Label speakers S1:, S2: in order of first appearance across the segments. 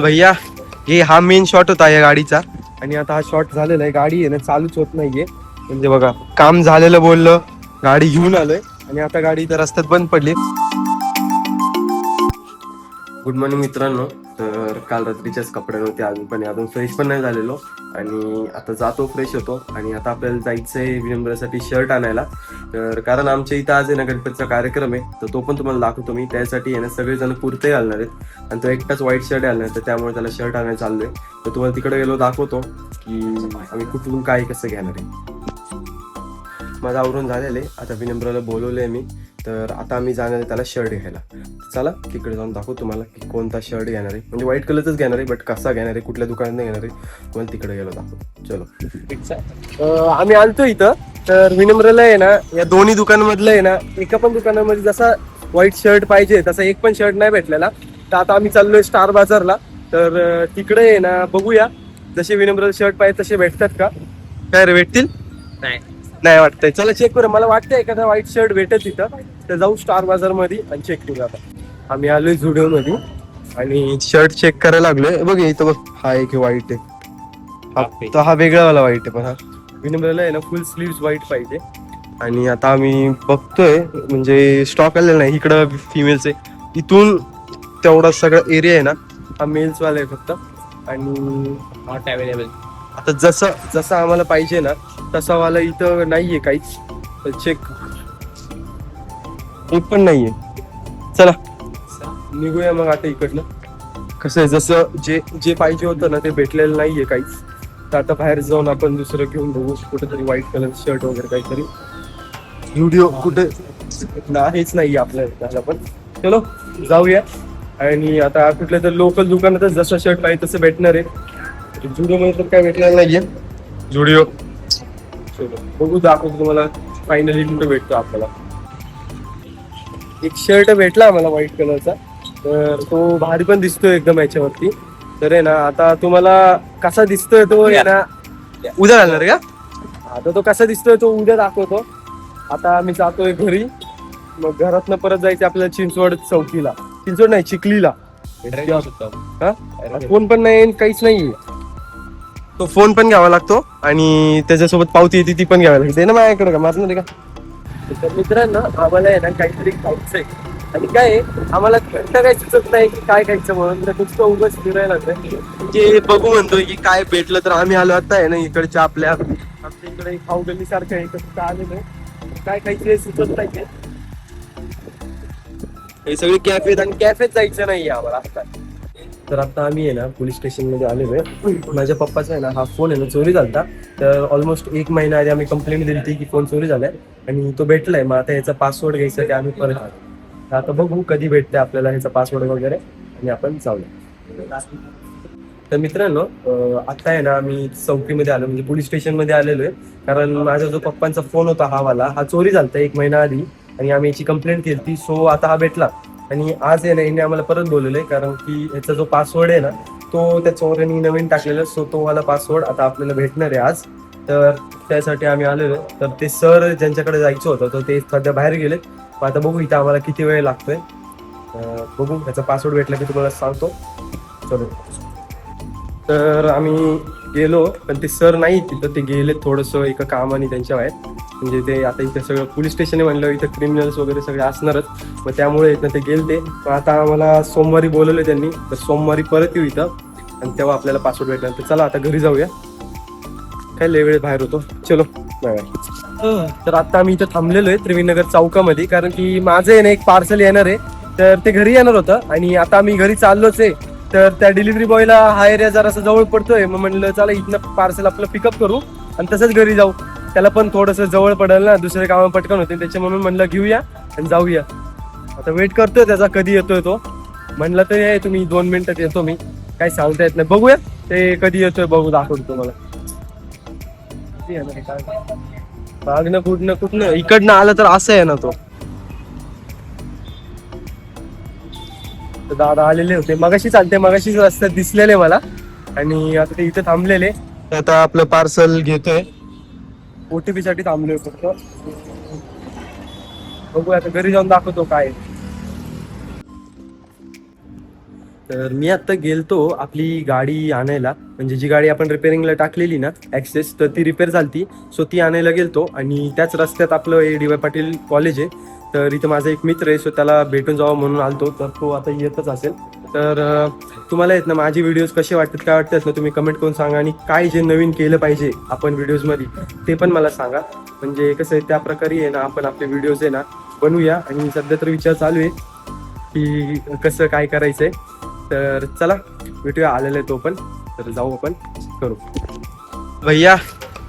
S1: भैया हे हा मेन शॉट होता या गाडीचा आणि आता हा शॉट झालेला आहे. गाडी आहे ना चालूच होत नाहीये. म्हणजे बघा काम झालेलं बोललं, गाडी घेऊन आलोय आणि आता गाडी इथं रस्त्यात बंद पडली. गुड मॉर्निंग मित्रांनो. तर काल रात्रीच्याच कपडे नव्हते अजून, पण अजून फ्रेश पण नाही झालेलो आणि आता जातो फ्रेश होतो आणि आता आपल्याला जायचंय विनम्रासाठी शर्ट आणायला. तर कारण आमच्या इथं आज आहे ना गणपतीचा कार्यक्रम आहे, तर तो पण तुम्हाला दाखवतो मी. त्यासाठी आहे ना सगळेजण कुर्ते घालणार आहेत आणि तो एकटाच व्हाईट शर्ट घालणार आहे, तर त्यामुळे त्याला शर्ट आणायला चाललोय. तर तुम्हाला तिकडे गेलो दाखवतो की आम्ही कुठून काय कसं घेणार आहे. माझं आवरून झालेलं आहे. आता विनम्राला बोलवलंय मी, तर आता आम्ही जाणार आहे त्याला शर्ट घ्यायला. चला तिकडे जाऊन दाखवतो तुम्हाला की कोणता शर्ट घेणार आहे. म्हणजे व्हाईट कलरचाच घेणार आहे, बट कसा घेणार आहे, कुठल्या दुकानात घेणार आहे, तुम्हाला तिकडे गेलो दाखवतो. चलो आम्ही आलतो इथं. तर विनम्राला आहे ना या दोन्ही दुकानामधलं आहे ना, एका पण दुकानामध्ये जसा व्हाईट शर्ट पाहिजे तसा एक पण शर्ट नाही भेटलेला. तर आता आम्ही चाललोय स्टार बाजारला. तर तिकडे आहे ना बघूया जसे विनम्राला शर्ट पाहिजे तसे भेटतात का. काय रे, भेटतील? नाही वाटतंय. चला चेक करू. मला वाटतंय एखादा व्हाईट शर्ट भेटत तिथं, तर जाऊ स्टार बाजार मध्ये आणि चेक करू. आता आम्ही आलोय झुडिओ मध्ये आणि शर्ट चेक करायला लागलोय. बघ इथं बघ, हा एक व्हाईट आहे, हा वेगळावाला व्हाईट आहे. पण हा विनम्राला आहे ना फुल स्लीव्ह व्हाईट पाहिजे. आणि आता आम्ही बघतोय म्हणजे स्टॉक आलेला नाही इकडं फिमेलचे. इथून तेवढा सगळा एरिया आहे ना हा मेल्स वाला आहे फक्त. आणि नॉट अवेलेबल. आता जसं जसं आम्हाला पाहिजे ना तसा वाला इथं नाहीये काहीच. तर चेक एक पण नाहीये. चला निघूया मग आता इकडनं. कसं आहे जसं जे पाहिजे होतं ना ते भेटलेलं नाहीये काहीच. तर आता बाहेर जाऊन आपण दुसरं घेऊन बघू कुठेतरी व्हाईट कलर शर्ट वगैरे काहीतरी. व्हिडिओ कुठे हेच नाहीये आपल्याला पण. चलो जाऊया. आणि आता कुठल्या तर लोकल दुकानातच जसं शर्ट पाहिजे तसं भेटणार आहे. जुडिओ मध्ये तर काय भेटलेलं नाहीये. जुडिओ बघू दाखवतो तुम्हाला फायनली कुठे भेटतो आपल्याला. एक शर्ट भेटला आम्हाला व्हाईट कलरचा, तर तो भारी पण दिसतोय एकदम याच्यावरती. तर आहे ना आता तुम्हाला कसा दिसतोय तो आहे ना उद्या घालणार का. आता तो कसा दिसतोय तो उद्या दाखवतो. आता आम्ही जातोय घरी. मग घरातनं परत जायचं आपल्याला चिंचवड चौकीला. चिंचवड नाही, चिखलीला. फोन पण नाही काहीच नाही. तो फोन पण घ्यावा लागतो आणि त्याच्यासोबत पावती येते ती पण घ्यावी लागते ना माझ्याकडे. का माझं का. तर मित्रांनो आम्हाला आहे ना काहीतरी खायचंय आणि काय आम्हाला काही सुचत नाही की काय खायचं म्हणून. तर नुसतं उगाच फिरायला लागतंय. म्हणजे बघू म्हणतोय की काय भेटलं. तर आम्ही आलो आता आहे ना इकडच्या आमच्या इकडे खाऊ गल्ली सारखं आहे कसं आलेलं आहे. काय खायचे सुचत नाही. हे सगळे कॅफेत आणि कॅफेत जायचं नाही आम्हाला आता. तर आता आम्ही आहे ना पोलीस स्टेशन मध्ये आलेलो आहे. माझ्या पप्पाचा आहे ना हा फोन आहे ना चोरी झालता. तर ऑलमोस्ट 1 महिना आधी आम्ही कंप्लेंट दिली होती की फोन चोरी झालाय आणि तो भेटलाय. मग आता याचा पासवर्ड घ्यायसाठी आम्ही परत आलो. आता बघू कधी भेटते आपल्याला ह्याचा पासवर्ड वगैरे आणि आपण जाऊया. तर मित्रांनो आता आहे ना आम्ही चौकीमध्ये आलो म्हणजे पोलीस स्टेशन मध्ये आलेलो आहे. कारण माझा जो पप्पांचा फोन होता हा वाला हा चोरी झालता 1 महिना आधी आणि आम्ही याची कंप्लेंट केली. सो आता हा भेटला आणि आज आहे ना यांनी आम्हाला परत बोलवलंय कारण की याचा जो पासवर्ड आहे ना तो त्या चोरांनी नवीन टाकलेला. सो तो वाला पासवर्ड आता आपल्याला भेटणार आहे आज. तर त्यासाठी आम्ही आलेलो. तर ते सर ज्यांच्याकडे जायचं होतं तर ते सध्या बाहेर गेले. आता बघू इथं आम्हाला किती वेळ लागतोय. बघू त्याचा पासवर्ड भेटला की तुम्हाला सांगतो. चलो तर आम्ही गेलो पण ते सर नाही तिथं. ते गेले थोडंसं एका कामाने त्यांच्या बाहेर. म्हणजे ते आता इथं सगळं पोलीस स्टेशन म्हणलं इथं क्रिमिनल्स वगैरे सगळे असणारच. मग त्यामुळे इथं ते गेलते. पण आता आम्हाला सोमवारी बोलवले त्यांनी. तर सोमवारी परत येऊ इथं आणि तेव्हा आपल्याला पासवर्ड भेटणार. तर चला आता घरी जाऊया. काय लय वेळ बाहेर होतो. चलो बाय. तर आता आम्ही इथं थांबलेलो आहे त्रिवेणीनगर चौकामध्ये कारण की माझं आहे ना एक पार्सल येणार आहे. तर ते घरी येणार होतं आणि आता आम्ही घरी चाललोच आहे. तर त्या डिलिव्हरी बॉयला हा एरिया जरासा जवळ पडतोय. मग म्हणलं चला इथनं पार्सल आपलं पिकअप करू आणि तसंच घरी जाऊ. त्याला पण थोडंसं जवळ पडेल ना, दुसरे कामं पटकन होते त्याच्या म्हणून म्हणलं घेऊया आणि जाऊया. आता वेट करतोय त्याचा कधी येतोय तो. म्हणलं तर आहे तुम्ही 2 मिनिटात येतो मी. काही सांगता येत नाही. बघूया ते कधी येतोय बघू दाखवतो तुम्हाला. मागणं कुठनं इकडनं आलं तर असं आहे ना तो. दादा आलेले होते मगाशी. चालते मगाशीच रस्त्यात दिसलेले मला आणि आता ते इथे थांबलेले. आता आपलं पार्सल घेतोय. ओटीपी साठी थांबलोय फक्त. बघू आता घरी जाऊन दाखवतो काय. तर मी आता गेलतो आपली गाडी आणायला, म्हणजे जी गाडी आपण रिपेअरिंगला टाकलेली ना ॲक्सेस, तर ती रिपेअर झाली. सो ती आणायला गेलतो आणि त्याच रस्त्यात आपलं डी वाय पाटील कॉलेज आहे. तर इथं माझा एक मित्र आहे, सो त्याला भेटून जावं म्हणून आलतो. तर तो आता येतच असेल. तर तुम्हाला आहेत ना माझे व्हिडिओज कसे वाटतात, काय वाटतात ना, तुम्ही कमेंट करून सांगा. आणि काय जे नवीन केलं पाहिजे आपण व्हिडिओजमध्ये ते पण मला सांगा. म्हणजे कसं आहे, त्या प्रकारे आहे ना आपण आपले व्हिडिओज आहे ना बनवूया. आणि सध्या तर विचार चालू आहे की कसं काय करायचंय. तर चला भेटूया, आलेला आहे तो पण. तर जाऊ आपण करू. भैया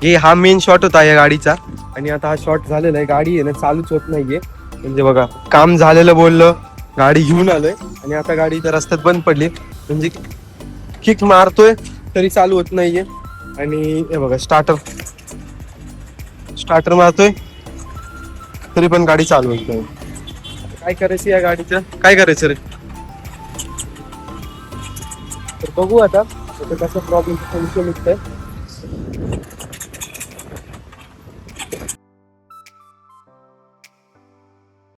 S1: हे हा मेन शॉट होता या गाडीचा. आणि आता हा शॉट झालेला आहे. गाडी आहे ना चालूच होत नाहीये. म्हणजे बघा, काम झालेलं बोललं, गाडी घेऊन आलोय आणि आता गाडी तर रस्त्यात बंद पडली. म्हणजे किक मारतोय तरी चालू होत नाहीये. आणि हे बघा, स्टार्टर मारतोय तरी पण गाडी चालू होत नाही. काय करायचं या गाडीचं, काय करायचं रे. तर बघू आता कसं प्रॉब्लेम सोल्युशन निघतंय.